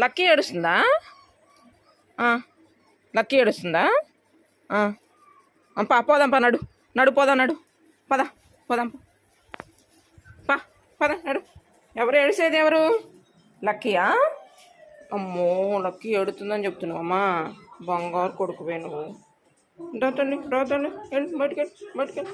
Lucky ఏడుస్తుందా? Lucky ఏడుస్తుందా? పోదాం నడు పోదాం పోదాం పద నడు. ఎవరు ఏడిసేది ఎవరు? లక్కీయా? అమ్మో, లక్కీ ఏడుతుందని చెప్తున్నావమ్మా. బంగారు కొడుకువే నువ్వు. రాతండి వెళ్ళి బయటికి నడు.